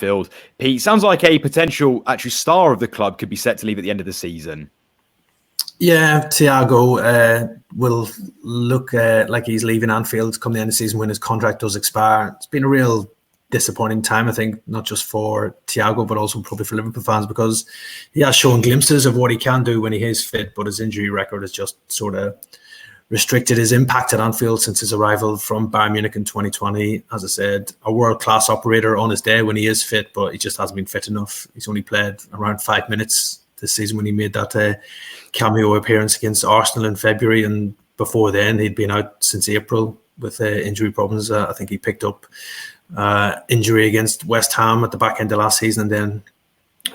Anfield. Pete, sounds like a potential actual star of the club could be set to leave at the end of the season. Yeah, Thiago will look like he's leaving Anfield come the end of the season when his contract does expire. It's been a real disappointing time, I think, not just for Thiago, but also probably for Liverpool fans, because he has shown glimpses of what he can do when he is fit, but his injury record has just sort of restricted his impact at Anfield since his arrival from Bayern Munich in 2020. As I said, a world-class operator on his day when he is fit, but he just hasn't been fit enough. He's only played around 5 minutes this season when he made that cameo appearance against Arsenal in February, and before then he'd been out since April with injury problems. I think he picked up injury against West Ham at the back end of last season and then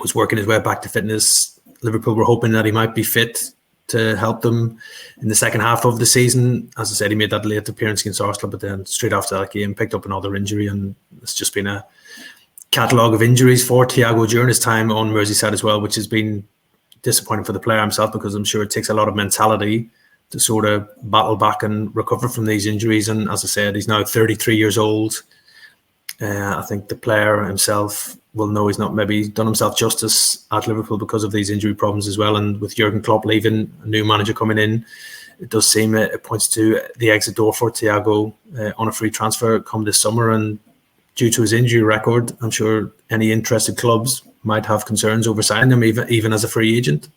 was working his way back to fitness. Liverpool were hoping that he might be fit to help them in the second half of the season. As I said, he made that late appearance against Arsenal, but then straight after that game picked up another injury, and it's just been a catalogue of injuries for Thiago during his time on Merseyside as well, which has been disappointing for the player himself, because I'm sure it takes a lot of mentality to sort of battle back and recover from these injuries. And as I said, he's now 33 years old. I think the player himself will know he's not maybe done himself justice at Liverpool because of these injury problems as well. And with Jurgen Klopp leaving, a new manager coming in, it does seem it points to the exit door for Thiago on a free transfer come this summer. And due to his injury record, I'm sure any interested clubs might have concerns over signing him, even as a free agent.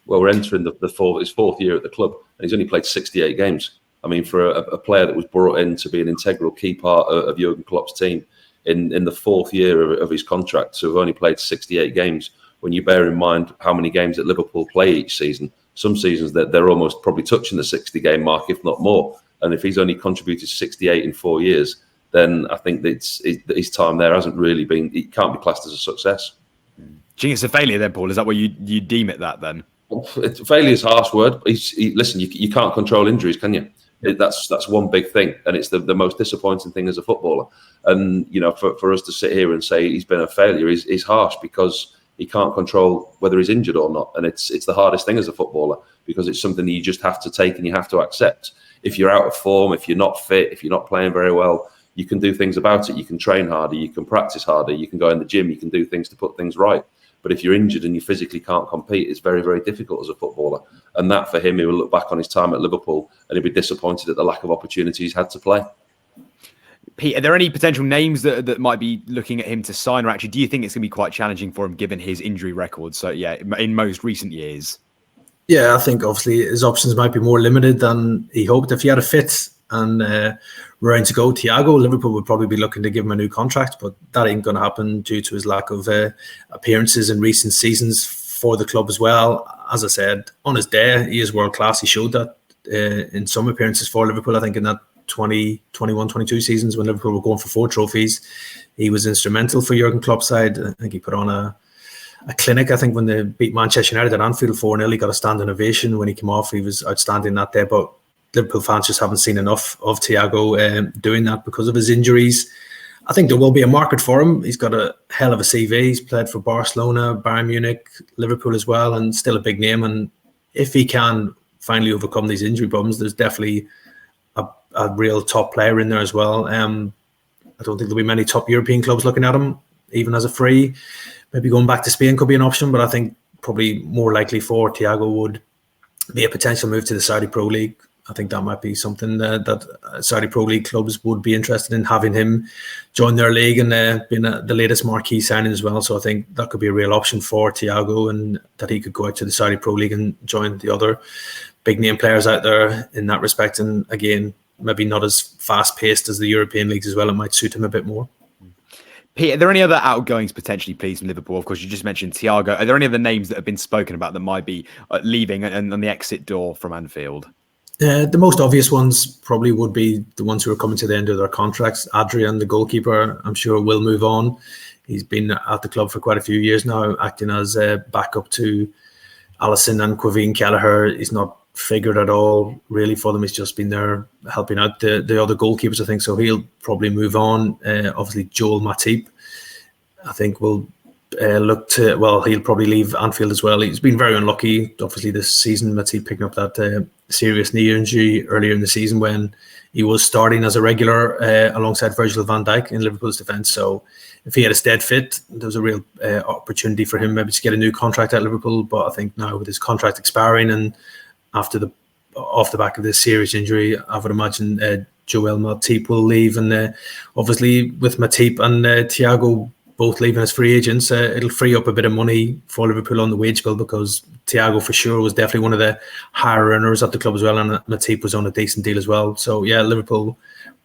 Well, we're entering his fourth year at the club, and he's only played 68 games. I mean, for a player that was brought in to be an integral key part of Jurgen Klopp's team in the fourth year of his contract, so we've only played 68 games. When you bear in mind how many games that Liverpool play each season, some seasons that they're almost probably touching the 60-game mark, if not more. And if he's only contributed 68 in 4 years, then I think that his time there hasn't really been. It can't be classed as a success. Do you think it's a failure then, Paul? Is that what you deem it that then? Failure is a harsh word. Listen, you can't control injuries, can you? That's one big thing, and it's the most disappointing thing as a footballer. And for us to sit here and say he's been a failure is harsh, because he can't control whether he's injured or not, and it's the hardest thing as a footballer, because it's something that you just have to take and you have to accept. If you're out of form, if you're not fit, if you're not playing very well, you can do things about it. You can train harder, you can practice harder, you can go in the gym, you can do things to put things right. But if you're injured and you physically can't compete, it's very, very difficult as a footballer. And that, for him, he will look back on his time at Liverpool and he'll be disappointed at the lack of opportunities he's had to play. Pete, are there any potential names that might be looking at him to sign, or actually do you think it's going to be quite challenging for him given his injury record? So, yeah, in most recent years. Yeah, I think obviously his options might be more limited than he hoped. If he had a fit and raring to go Thiago, Liverpool would probably be looking to give him a new contract, but that ain't going to happen due to his lack of appearances in recent seasons for the club as well. As I said, on his day, he is world class. He showed that in some appearances for Liverpool. I think in that 2021-22 seasons when Liverpool were going for 4 trophies, he was instrumental for Jurgen Klopp's side. I think he put on a clinic. I think when they beat Manchester United at Anfield 4-0, he got a standing ovation when he came off. He was outstanding that day, but Liverpool fans just haven't seen enough of Thiago doing that because of his injuries. I think there will be a market for him. He's got a hell of a CV. He's played for Barcelona, Bayern Munich, Liverpool as well, and still a big name. And if he can finally overcome these injury problems, there's definitely a real top player in there as well. I don't think there'll be many top European clubs looking at him, even as a free. Maybe going back to Spain could be an option, but I think probably more likely for Thiago would be a potential move to the Saudi Pro League. I think that might be something that Saudi Pro League clubs would be interested in, having him join their league and being the latest marquee signing as well. So I think that could be a real option for Thiago, and that he could go out to the Saudi Pro League and join the other big name players out there in that respect. And again, maybe not as fast paced as the European leagues as well. It might suit him a bit more. Pete, are there any other outgoings potentially, please, from Liverpool? Of course, you just mentioned Thiago. Are there any other names that have been spoken about that might be leaving and on the exit door from Anfield? The most obvious ones probably would be the ones who are coming to the end of their contracts. Adrian, the goalkeeper, I'm sure will move on. He's been at the club for quite a few years now, acting as a backup to Alisson and Quavine Kelleher. He's not figured at all really for them. He's just been there helping out the other goalkeepers, I think. So he'll probably move on. Obviously, Joel Matip, I think, will he'll probably leave Anfield as well. He's been very unlucky, obviously, this season. Matip picking up that serious knee injury earlier in the season when he was starting as a regular alongside Virgil van Dijk in Liverpool's defence. So if he had stayed fit, there was a real opportunity for him maybe to get a new contract at Liverpool. But I think now with his contract expiring and off the back of this serious injury, I would imagine Joel Matip will leave. And obviously with Matip and Thiago both leaving as free agents, it'll free up a bit of money for Liverpool on the wage bill, because Thiago for sure was definitely one of the higher earners at the club as well, and Matip was on a decent deal as well. So yeah, Liverpool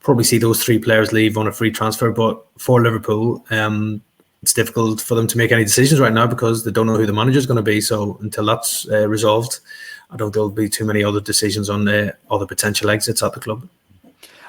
probably see those three players leave on a free transfer. But for Liverpool, it's difficult for them to make any decisions right now because they don't know who the manager is going to be. So until that's resolved, I don't think there'll be too many other decisions on other potential exits at the club.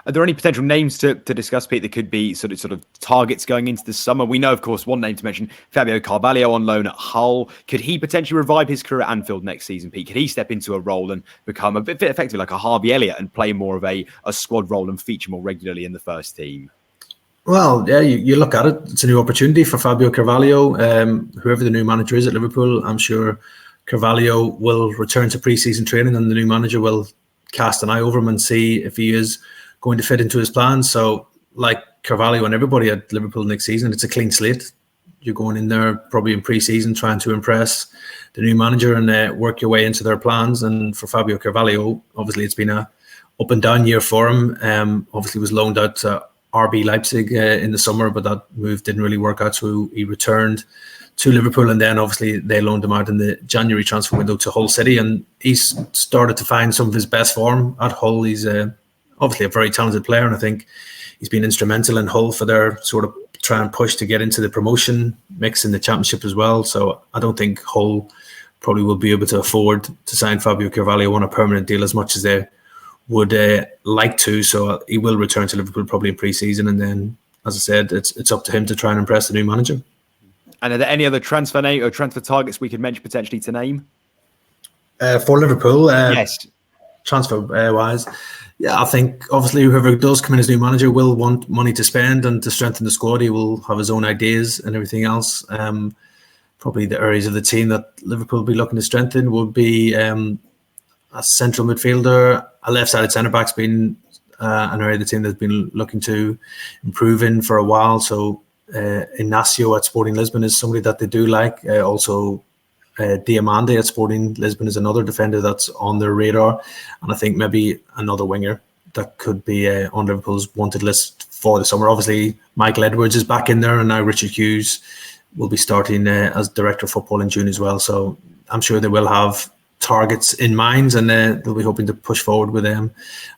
Are there any potential names to discuss, Pete, that could be sort of targets going into the summer? We know, of course, one name to mention, Fabio Carvalho on loan at Hull. Could he potentially revive his career at Anfield next season, Pete? Could he step into a role and become a bit effectively like a Harvey Elliott and play more of a squad role and feature more regularly in the first team? Well, yeah, you look at it. It's a new opportunity for Fabio Carvalho. Whoever the new manager is at Liverpool, I'm sure Carvalho will return to pre-season training and the new manager will cast an eye over him and see if he is going to fit into his plans. So like Carvalho and everybody at Liverpool next season, it's a clean slate. You're going in there probably in pre-season trying to impress the new manager and work your way into their plans. And for Fabio Carvalho, obviously it's been a up and down year for him. Obviously was loaned out to RB Leipzig in the summer, but that move didn't really work out. So he returned to Liverpool, and then obviously they loaned him out in the January transfer window to Hull City, and he's started to find some of his best form at Hull. He's obviously a very talented player, and I think he's been instrumental in Hull for their sort of try and push to get into the promotion mix in the Championship as well. So I don't think Hull probably will be able to afford to sign Fabio Carvalho on a permanent deal as much as they would like to. So he will return to Liverpool probably in pre-season, and then, as I said, it's up to him to try and impress the new manager. And are there any other transfer targets we could mention potentially to name? For Liverpool, yes. Transfer wise, yeah, I think obviously whoever does come in as new manager will want money to spend and to strengthen the squad. He will have his own ideas and everything else. Probably the areas of the team that Liverpool will be looking to strengthen would be a central midfielder. A left-sided centre-back's been an area of the team that's been looking to improve in for a while. So Inacio at Sporting Lisbon is somebody that they do like. Also Diamande at Sporting Lisbon is another defender that's on their radar, and I think maybe another winger that could be on Liverpool's wanted list for the summer. Obviously Michael Edwards is back in there, and now Richard Hughes will be starting as director of football in June as well. So I'm sure they will have targets in mind, and they'll be hoping to push forward with them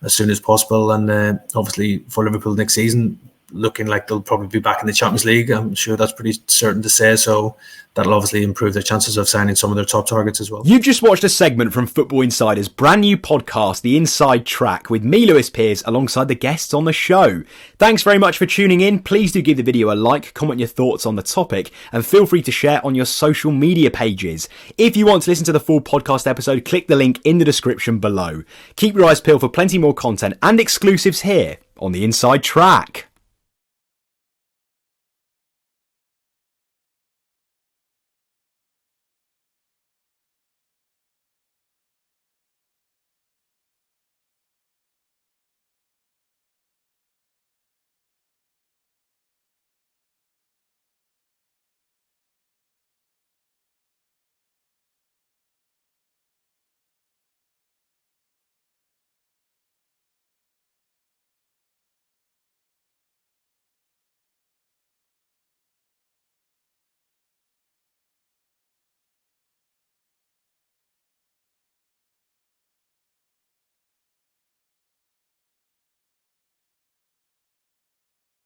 as soon as possible. And obviously for Liverpool next season, looking like they'll probably be back in the Champions League. I'm sure that's pretty certain to say. So that'll obviously improve their chances of signing some of their top targets as well. You've just watched a segment from Football Insider's brand new podcast, The Inside Track, with me, Lewis Pearce, alongside the guests on the show. Thanks very much for tuning in. Please do give the video a like, comment your thoughts on the topic, and feel free to share on your social media pages. If you want to listen to the full podcast episode, click the link in the description below. Keep your eyes peeled for plenty more content and exclusives here on The Inside Track.